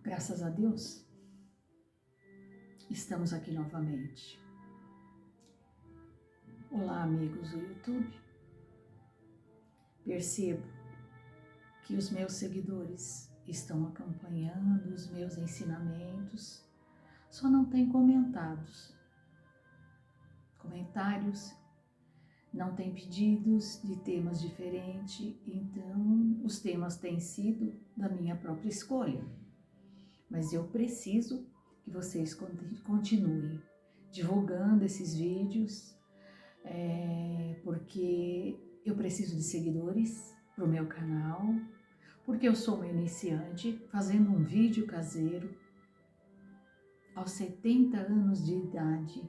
Graças a Deus, estamos aqui novamente. Olá, amigos do YouTube. Percebo que os meus seguidores estão acompanhando os meus ensinamentos, só não têm comentários, não têm pedidos de temas diferentes, então os temas têm sido da minha própria escolha. Mas eu preciso que vocês continuem divulgando esses vídeos, porque eu preciso de seguidores para o meu canal, porque eu sou uma iniciante fazendo um vídeo caseiro aos 70 anos de idade,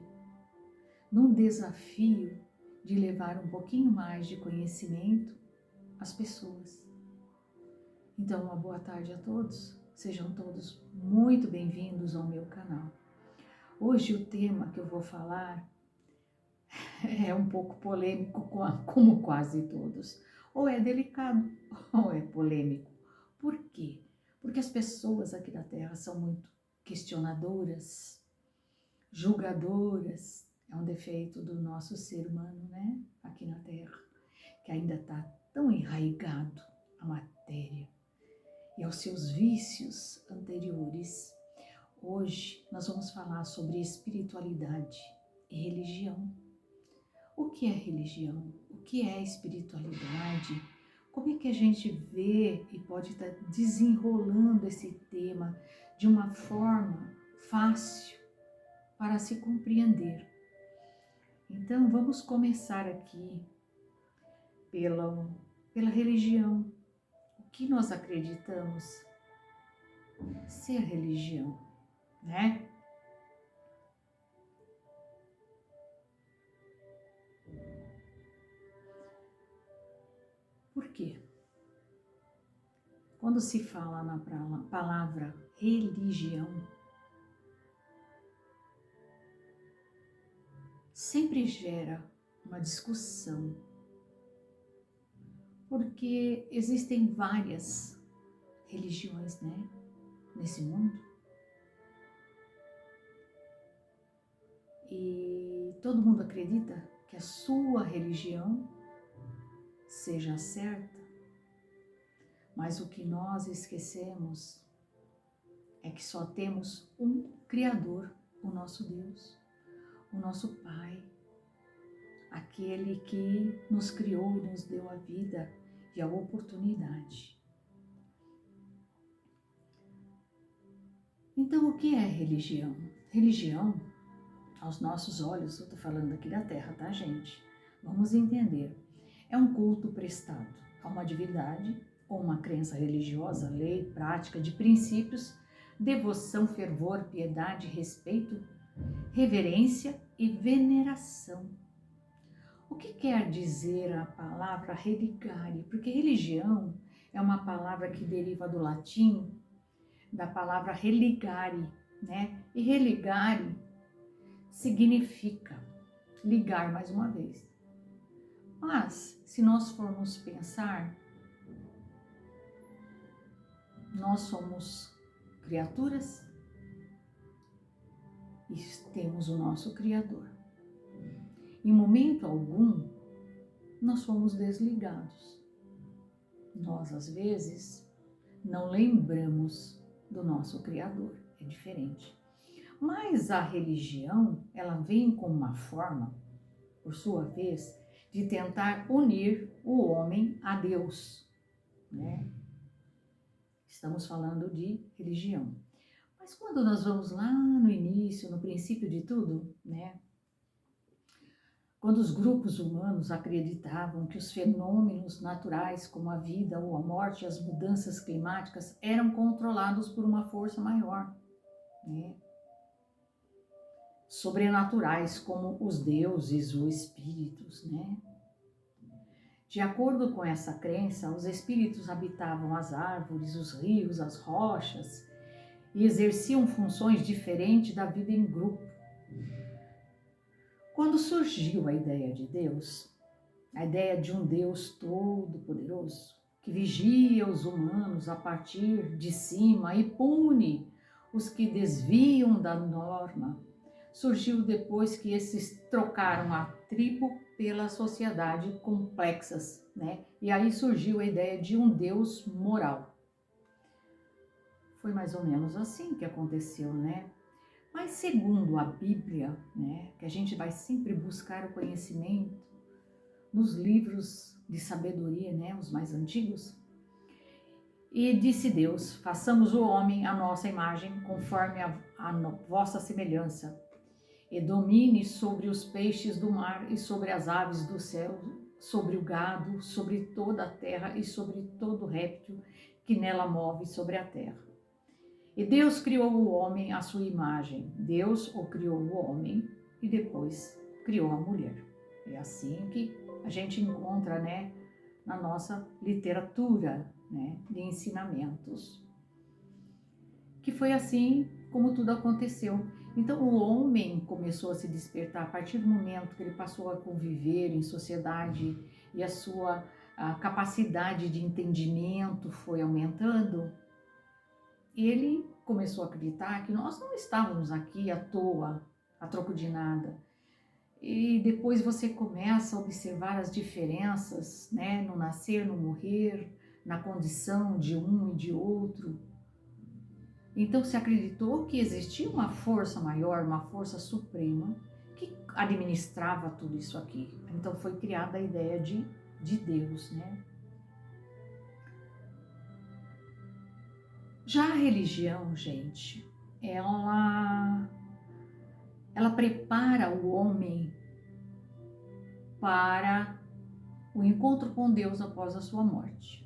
num desafio de levar um pouquinho mais de conhecimento às pessoas. Então, uma boa tarde a todos. Sejam todos muito bem-vindos ao meu canal. Hoje o tema que eu vou falar é um pouco polêmico, como quase todos. Ou é delicado, ou é polêmico. Por quê? Porque as pessoas aqui da Terra são muito questionadoras, julgadoras. É um defeito do nosso ser humano, né? Aqui na Terra, que ainda está tão enraizado a matéria e aos seus vícios anteriores. Hoje nós vamos falar sobre espiritualidade e religião. O que é religião? O que é espiritualidade? Como é que a gente vê e pode estar desenrolando esse tema de uma forma fácil para se compreender? Então vamos começar aqui pela religião. O que nós acreditamos ser religião, né? Por quê? Quando se fala na palavra religião, sempre gera uma discussão, porque existem várias religiões, né, nesse mundo, e todo mundo acredita que a sua religião seja certa, mas o que nós esquecemos é que só temos um Criador, o nosso Deus, o nosso Pai, aquele que nos criou e nos deu a vida e a oportunidade. Então, o que é religião? Religião, aos nossos olhos, eu estou falando aqui da Terra, tá, gente? Vamos entender. É um culto prestado a uma divindade ou uma crença religiosa, lei, prática de princípios, devoção, fervor, piedade, respeito, reverência e veneração. O que quer dizer a palavra religare? Porque religião é uma palavra que deriva do latim, da palavra religare, né? E religare significa ligar mais uma vez. Mas, se nós formos pensar, nós somos criaturas e temos o nosso Criador. Em momento algum, nós fomos desligados. Nós, às vezes, não lembramos do nosso Criador, é diferente. Mas a religião, ela vem com uma forma, por sua vez, de tentar unir o homem a Deus, né? Estamos falando de religião. Mas quando nós vamos lá no início, no princípio de tudo, né? Quando os grupos humanos acreditavam que os fenômenos naturais, como a vida ou a morte e as mudanças climáticas, eram controlados por uma força maior, né? Sobrenaturais, como os deuses ou espíritos, né? De acordo com essa crença, os espíritos habitavam as árvores, os rios, as rochas e exerciam funções diferentes da vida em grupo. Quando surgiu a ideia de Deus, a ideia de um Deus todo-poderoso, que vigia os humanos a partir de cima e pune os que desviam da norma, surgiu depois que esses trocaram a tribo pela sociedade complexas, né? E aí surgiu a ideia de um Deus moral. Foi mais ou menos assim que aconteceu, né? Mas segundo a Bíblia, né, que a gente vai sempre buscar o conhecimento nos livros de sabedoria, né, os mais antigos, e disse Deus, façamos o homem à nossa imagem, conforme a vossa semelhança, e domine sobre os peixes do mar e sobre as aves do céu, sobre o gado, sobre toda a terra e sobre todo réptil que nela move sobre a terra. E Deus criou o homem à sua imagem. Deus o criou o homem e depois criou a mulher. É assim que a gente encontra, né, na nossa literatura, né, de ensinamentos. Que foi assim como tudo aconteceu. Então o homem começou a se despertar a partir do momento que ele passou a conviver em sociedade e a capacidade de entendimento foi aumentando. Ele começou a acreditar que nós não estávamos aqui à toa, a troco de nada. E depois você começa a observar as diferenças, né, no nascer, no morrer, na condição de um e de outro. Então se acreditou que existia uma força maior, uma força suprema, que administrava tudo isso aqui. Então foi criada a ideia de Deus, né? Já a religião, gente, ela prepara o homem para o encontro com Deus após a sua morte.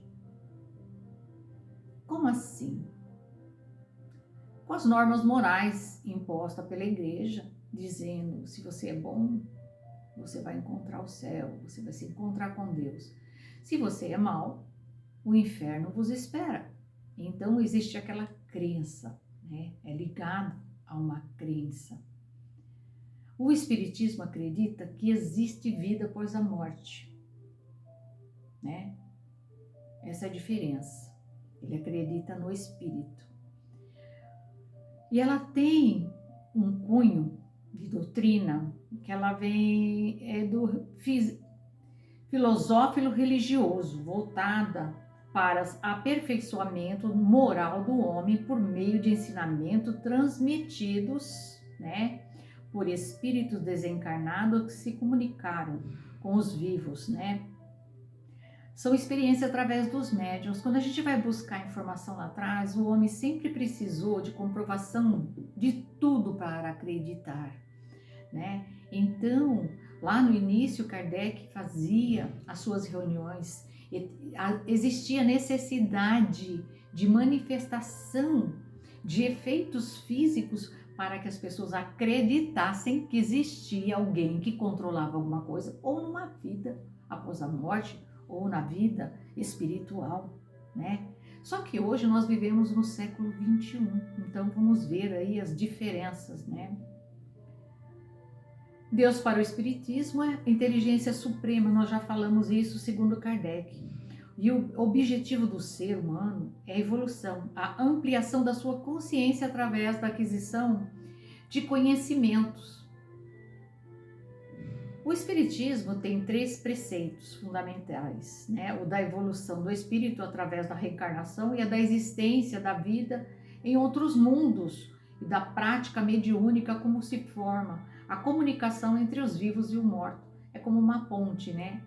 Como assim? Com as normas morais impostas pela igreja, dizendo, se você é bom, você vai encontrar o céu, você vai se encontrar com Deus. Se você é mau, o inferno vos espera. Então existe aquela crença, né? É ligado a uma crença. O Espiritismo acredita que existe vida após a morte, né? Essa é a diferença. Ele acredita no espírito. E ela tem um cunho de doutrina que ela vem do filosófico religioso, voltada para o aperfeiçoamento moral do homem por meio de ensinamentos transmitidos, né, por espíritos desencarnados que se comunicaram com os vivos, né? São experiências através dos médiuns. Quando a gente vai buscar informação lá atrás, o homem sempre precisou de comprovação de tudo para acreditar, né? Então, lá no início, Kardec fazia as suas reuniões, existia necessidade de manifestação de efeitos físicos para que as pessoas acreditassem que existia alguém que controlava alguma coisa, ou numa vida após a morte, ou na vida espiritual, né? Só que hoje nós vivemos no século 21, então vamos ver aí as diferenças, né? Deus para o Espiritismo é inteligência suprema, nós já falamos isso segundo Kardec. E o objetivo do ser humano é a evolução, a ampliação da sua consciência através da aquisição de conhecimentos. O Espiritismo tem 3 preceitos fundamentais, né? O da evolução do espírito através da reencarnação e a da existência da vida em outros mundos e da prática mediúnica como se forma a comunicação entre os vivos e o morto. É como uma ponte, né?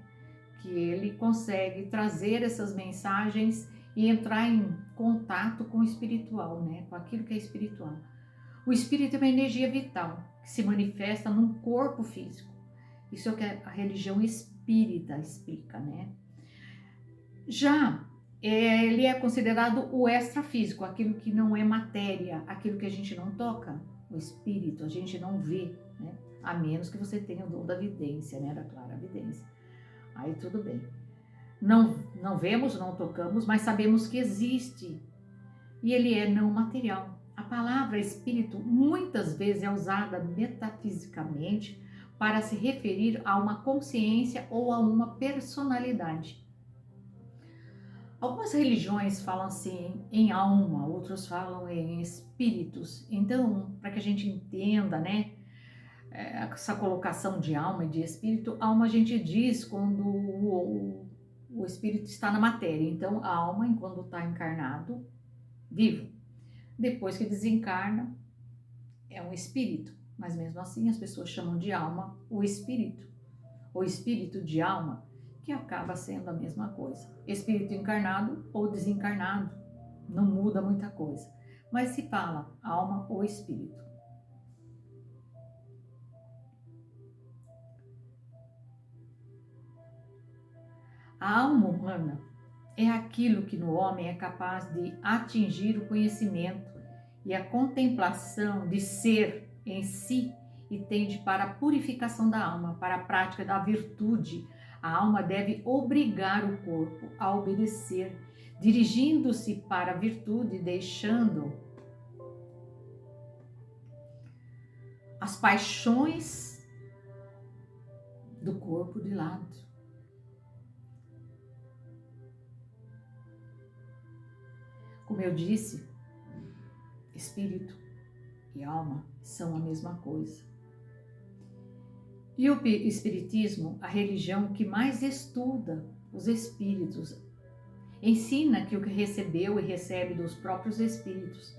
Que ele consegue trazer essas mensagens e entrar em contato com o espiritual, né? Com aquilo que é espiritual. O espírito é uma energia vital que se manifesta num corpo físico. Isso é o que a religião espírita explica, né? Já ele é considerado o extrafísico, aquilo que não é matéria, aquilo que a gente não toca, o espírito, a gente não vê, né? A menos que você tenha o dom da vidência, né? Da clarividência. Aí tudo bem. Não vemos, não tocamos, mas sabemos que existe. E ele é não material. A palavra espírito muitas vezes é usada metafisicamente para se referir a uma consciência ou a uma personalidade. Algumas religiões falam assim em alma, outros falam em espíritos. Então, para que a gente entenda, né, essa colocação de alma e de espírito, alma a gente diz quando o espírito está na matéria. Então, a alma, enquanto está encarnado, vivo. Depois que desencarna, é um espírito. Mas mesmo assim, as pessoas chamam de alma o espírito de alma, que acaba sendo a mesma coisa. Espírito encarnado ou desencarnado, não muda muita coisa. Mas se fala alma ou espírito. A alma humana é aquilo que no homem é capaz de atingir o conhecimento e a contemplação de ser em si e tende para a purificação da alma, para a prática da virtude. A alma deve obrigar o corpo a obedecer, dirigindo-se para a virtude, deixando as paixões do corpo de lado. Como eu disse, espírito e alma são a mesma coisa. E o espiritismo, a religião que mais estuda os espíritos, ensina que o que recebeu e recebe dos próprios espíritos.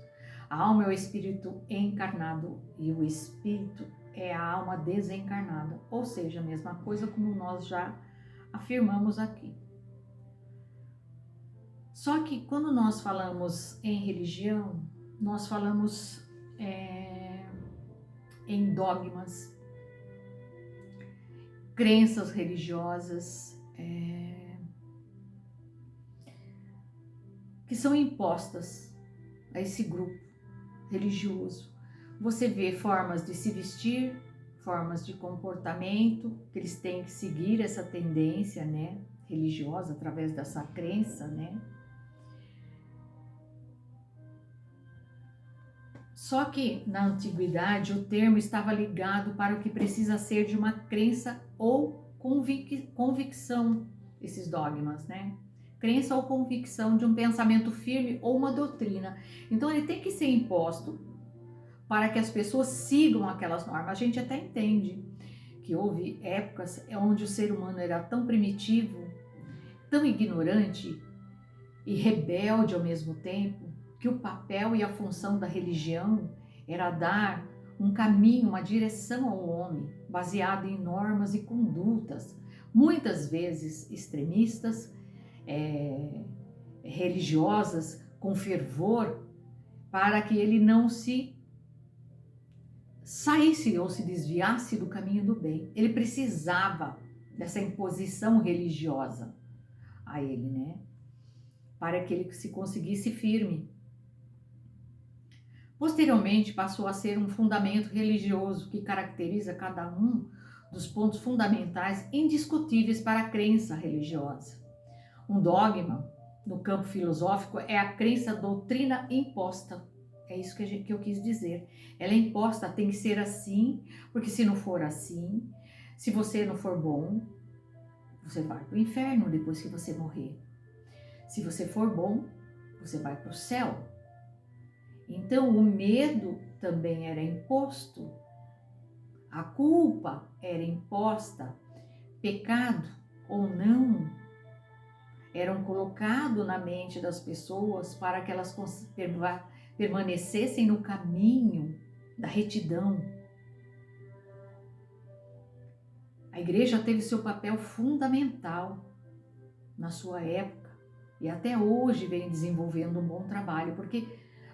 A alma é o espírito encarnado e o espírito é a alma desencarnada, ou seja, a mesma coisa como nós já afirmamos aqui. Só que quando nós falamos em religião, nós falamos em dogmas, crenças religiosas que são impostas a esse grupo religioso. Você vê formas de se vestir, formas de comportamento, que eles têm que seguir essa tendência, né, religiosa, através dessa crença, né? Só que na antiguidade o termo estava ligado para o que precisa ser de uma crença ou convicção, esses dogmas, né? Crença ou convicção de um pensamento firme ou uma doutrina. Então ele tem que ser imposto para que as pessoas sigam aquelas normas. A gente até entende que houve épocas onde o ser humano era tão primitivo, tão ignorante e rebelde ao mesmo tempo, que o papel e a função da religião era dar um caminho, uma direção ao homem, baseado em normas e condutas, muitas vezes extremistas, religiosas, com fervor, para que ele não se saísse ou se desviasse do caminho do bem. Ele precisava dessa imposição religiosa a ele, né? Para que ele se conseguisse firme. Posteriormente, passou a ser um fundamento religioso que caracteriza cada um dos pontos fundamentais indiscutíveis para a crença religiosa. Um dogma, no campo filosófico, é a crença doutrina imposta. É isso que eu quis dizer. Ela é imposta, tem que ser assim, porque se não for assim, se você não for bom, você vai para o inferno depois que você morrer. Se você for bom, você vai para o céu. Então, o medo também era imposto, a culpa era imposta, pecado ou não, eram colocados na mente das pessoas para que elas permanecessem no caminho da retidão. A igreja teve seu papel fundamental na sua época e até hoje vem desenvolvendo um bom trabalho, porque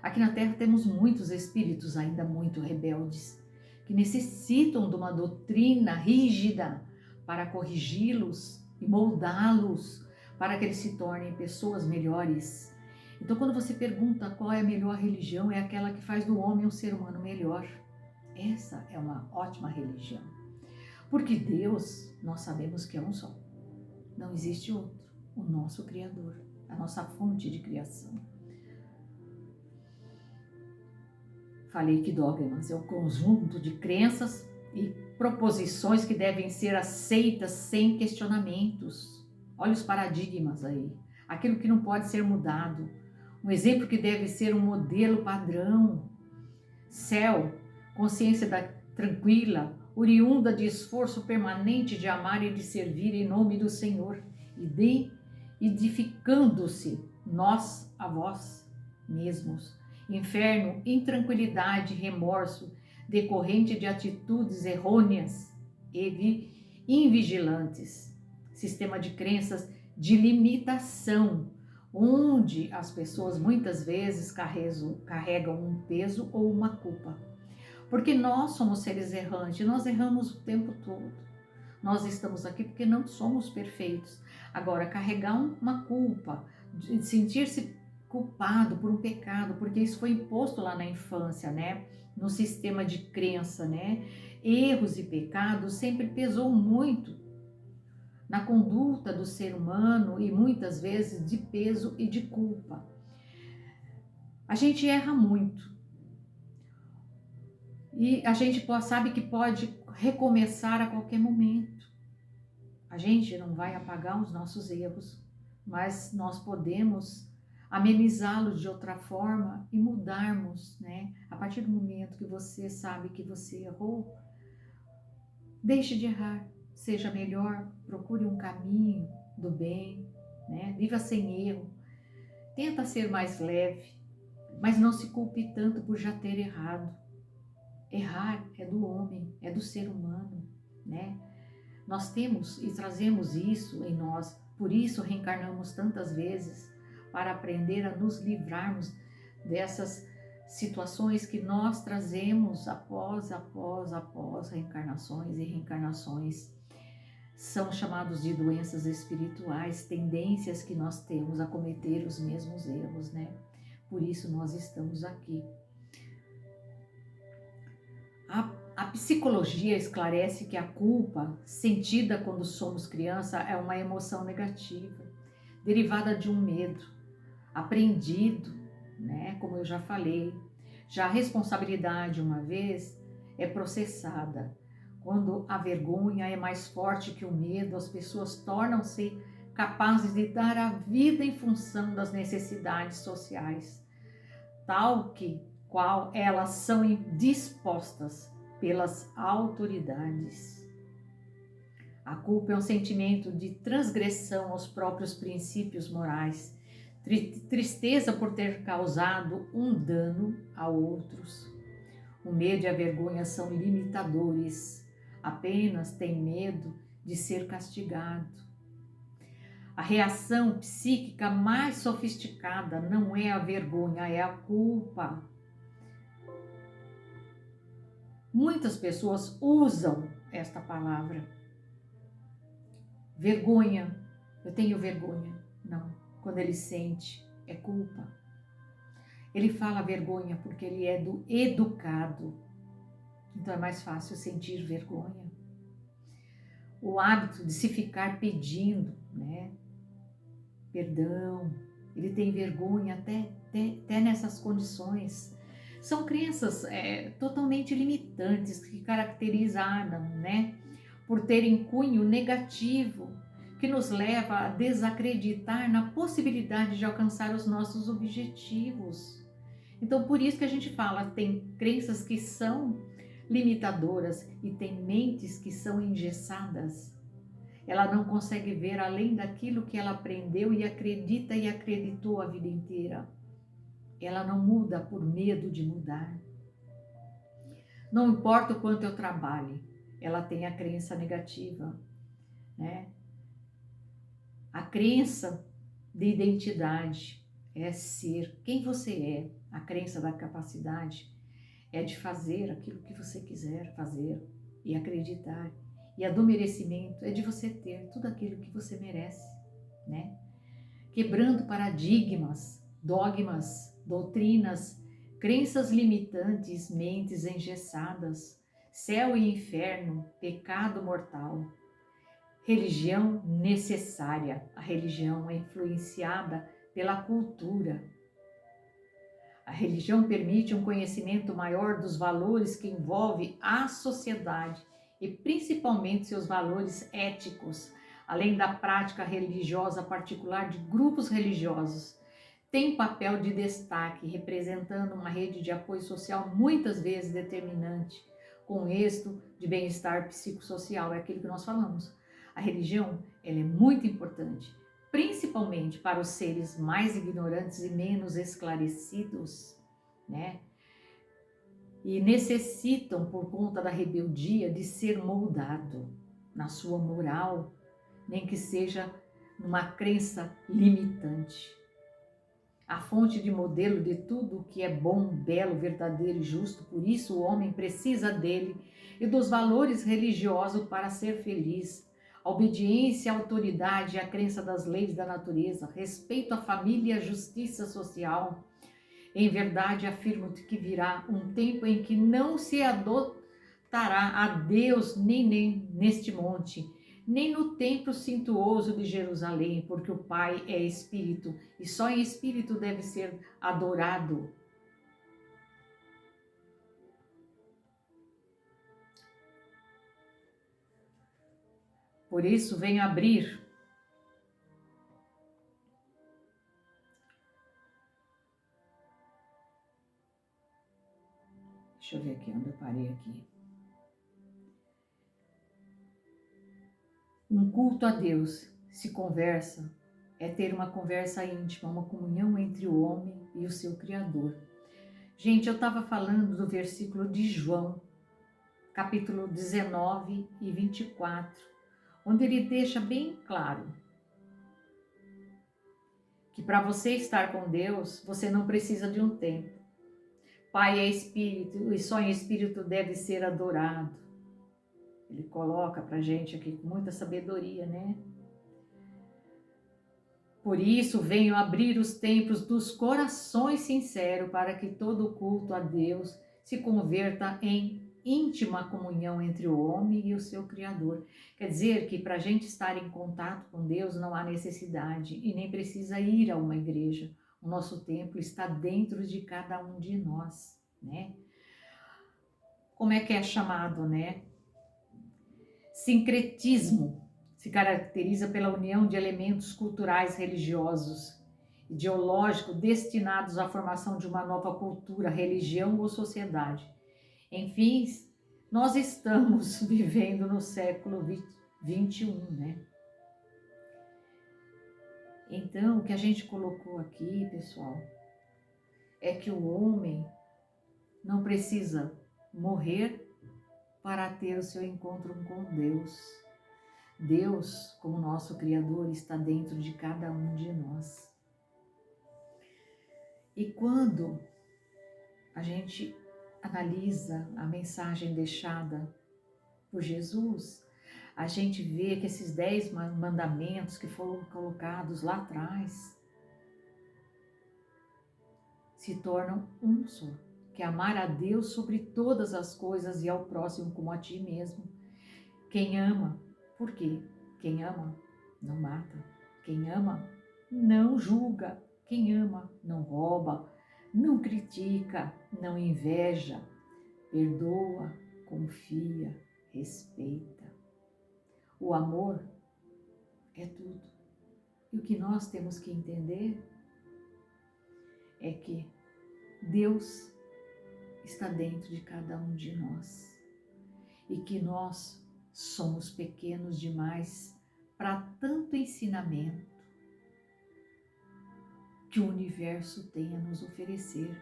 aqui na Terra temos muitos espíritos ainda muito rebeldes, que necessitam de uma doutrina rígida para corrigi-los e moldá-los para que eles se tornem pessoas melhores. Então, quando você pergunta qual é a melhor religião, é aquela que faz do homem um ser humano melhor. Essa é uma ótima religião. Porque Deus, nós sabemos que é um só. Não existe outro. O nosso Criador, a nossa fonte de criação. Falei que dogmas é o conjunto de crenças e proposições que devem ser aceitas sem questionamentos. Olha os paradigmas aí. aquilo que não pode ser mudado, um exemplo que deve ser um modelo padrão. Céu, consciência tranquila, oriunda de esforço permanente de amar e de servir em nome do Senhor, e edificando-se nós a vós mesmos. Inferno, intranquilidade, remorso, decorrente de atitudes errôneas e invigilantes. Sistema de crenças de limitação, onde as pessoas muitas vezes carregam um peso ou uma culpa. Porque nós somos seres errantes, nós erramos o tempo todo. Nós estamos aqui porque não somos perfeitos. Agora, carregar uma culpa, de sentir-se culpado por um pecado, porque isso foi imposto lá na infância, né? No sistema de crença, né? Erros e pecados sempre pesou muito na conduta do ser humano e muitas vezes de peso e de culpa. A gente erra muito e a gente sabe que pode recomeçar a qualquer momento. A gente não vai apagar os nossos erros, mas nós podemos amenizá-los de outra forma e mudarmos, né? A partir do momento que você sabe que você errou, deixe de errar. Seja melhor, procure um caminho do bem, né? Viva sem erro, tenta ser mais leve, mas não se culpe tanto por já ter errado. Errar é do homem, é do ser humano, né? Nós temos e trazemos isso em nós, por isso reencarnamos tantas vezes, para aprender a nos livrarmos dessas situações que nós trazemos após reencarnações e reencarnações. São chamados de doenças espirituais, tendências que nós temos a cometer os mesmos erros, né? Por isso nós estamos aqui. A psicologia esclarece que a culpa, sentida quando somos criança, é uma emoção negativa, derivada de um medo, aprendido, né? Como eu já falei. Já a responsabilidade, uma vez, é processada. Quando a vergonha é mais forte que o medo, as pessoas tornam-se capazes de dar a vida em função das necessidades sociais, tal qual elas são dispostas pelas autoridades. A culpa é um sentimento de transgressão aos próprios princípios morais, tristeza por ter causado um dano a outros. O medo e a vergonha são limitadores, apenas tem medo de ser castigado. A reação psíquica mais sofisticada não é a vergonha, é a culpa. Muitas pessoas usam esta palavra. Vergonha, eu tenho vergonha. Não, quando ele sente, é culpa. Ele fala vergonha porque ele é do educado. Então é mais fácil sentir vergonha. O hábito de se ficar pedindo, né? Perdão, ele tem vergonha até nessas condições. São crenças totalmente limitantes que caracterizaram, né? Por terem cunho negativo, que nos leva a desacreditar na possibilidade de alcançar os nossos objetivos. Então, por isso que a gente fala, tem crenças que são limitadoras e tem mentes que são engessadas. Ela não consegue ver além daquilo que ela aprendeu e acredita e acreditou a vida inteira. Ela não muda por medo de mudar. Não importa o quanto eu trabalhe, ela tem a crença negativa, né? A crença de identidade é ser quem você é. A crença da capacidade é de fazer aquilo que você quiser fazer e acreditar. E a do merecimento é de você ter tudo aquilo que você merece, né? Quebrando paradigmas, dogmas, doutrinas, crenças limitantes, mentes engessadas, céu e inferno, pecado mortal. Religião necessária. A religião é influenciada pela cultura. A religião permite um conhecimento maior dos valores que envolve a sociedade e principalmente seus valores éticos, além da prática religiosa particular de grupos religiosos, tem papel de destaque, representando uma rede de apoio social muitas vezes determinante, com êxito de bem-estar psicossocial, é aquilo que nós falamos. A religião, ela é muito importante, principalmente para os seres mais ignorantes e menos esclarecidos, né? E necessitam, por conta da rebeldia, de ser moldado na sua moral, nem que seja numa crença limitante. A fonte de modelo de tudo o que é bom, belo, verdadeiro e justo, por isso o homem precisa dele e dos valores religiosos para ser feliz. A obediência à autoridade e a crença das leis da natureza, respeito à família e à justiça social. Em verdade, afirmo-te que virá um tempo em que não se adotará a Deus nem neste monte, nem no templo suntuoso de Jerusalém, porque o Pai é Espírito, e só em Espírito deve ser adorado. Por isso, venho abrir Deixa eu ver aqui onde eu parei aqui. Um culto a Deus se conversa, é ter uma conversa íntima, uma comunhão entre o homem e o seu Criador. Gente, eu estava falando do versículo de João, capítulo 19 e 24, onde ele deixa bem claro que para você estar com Deus, você não precisa de um templo. Pai é Espírito e só em Espírito deve ser adorado. Ele coloca para a gente aqui com muita sabedoria, né? Por isso venho abrir os templos dos corações sinceros para que todo culto a Deus se converta em íntima comunhão entre o homem e o seu Criador. Quer dizer que para a gente estar em contato com Deus não há necessidade e nem precisa ir a uma igreja. O nosso templo está dentro de cada um de nós, né? Como é que é chamado, né? Sincretismo se caracteriza pela união de elementos culturais, religiosos, ideológicos destinados à formação de uma nova cultura, religião ou sociedade. Enfim, nós estamos vivendo no século 21, né? Então, o que a gente colocou aqui, pessoal, é que o homem não precisa morrer para ter o seu encontro com Deus. Deus, como nosso Criador, está dentro de cada um de nós. E quando a gente analisa a mensagem deixada por Jesus, a gente vê que esses 10 mandamentos que foram colocados lá atrás se tornam um só, que é amar a Deus sobre todas as coisas e ao próximo como a ti mesmo. Quem ama, por quê? Quem ama não mata, quem ama não julga, quem ama não rouba, não critica, não inveja, perdoa, confia, respeita. O amor é tudo. E o que nós temos que entender é que Deus está dentro de cada um de nós e que nós somos pequenos demais para tanto ensinamento que o universo tem a nos oferecer.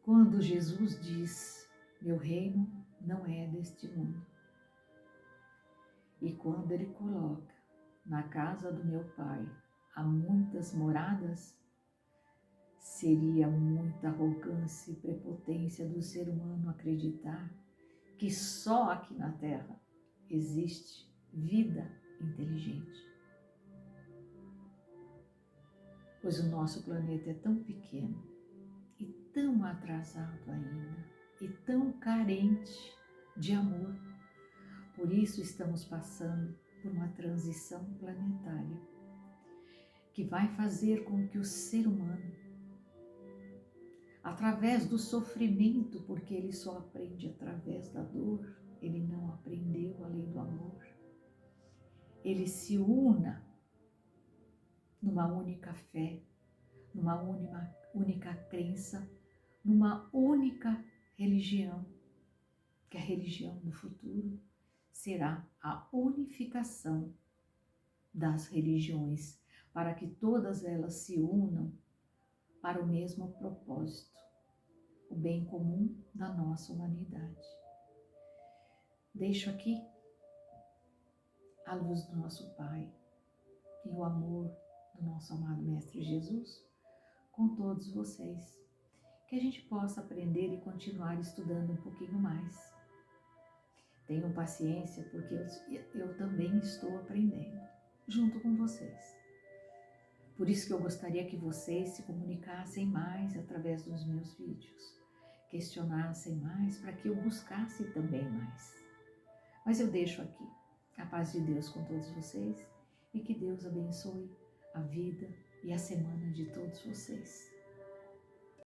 Quando Jesus diz, meu reino não é deste mundo. E quando ele coloca, na casa do meu Pai há muitas moradas, seria muita arrogância e prepotência do ser humano acreditar que só aqui na Terra existe vida inteligente. Pois o nosso planeta é tão pequeno e tão atrasado ainda e tão carente de amor. Por isso estamos passando por uma transição planetária que vai fazer com que o ser humano, através do sofrimento, porque ele só aprende através da dor, ele não aprendeu além do amor. ele se una numa única fé, numa única crença, numa única religião, que a religião do futuro será a unificação das religiões, para que todas elas se unam para o mesmo propósito, o bem comum da nossa humanidade. Deixo aqui a luz do nosso Pai e o amor do nosso amado Mestre Jesus com todos vocês. Que a gente possa aprender e continuar estudando um pouquinho mais. Tenham paciência, porque eu também estou aprendendo, junto com vocês. Por isso que eu gostaria que vocês se comunicassem mais através dos meus vídeos, questionassem mais para que eu buscasse também mais. Mas eu deixo aqui a paz de Deus com todos vocês e que Deus abençoe a vida e a semana de todos vocês.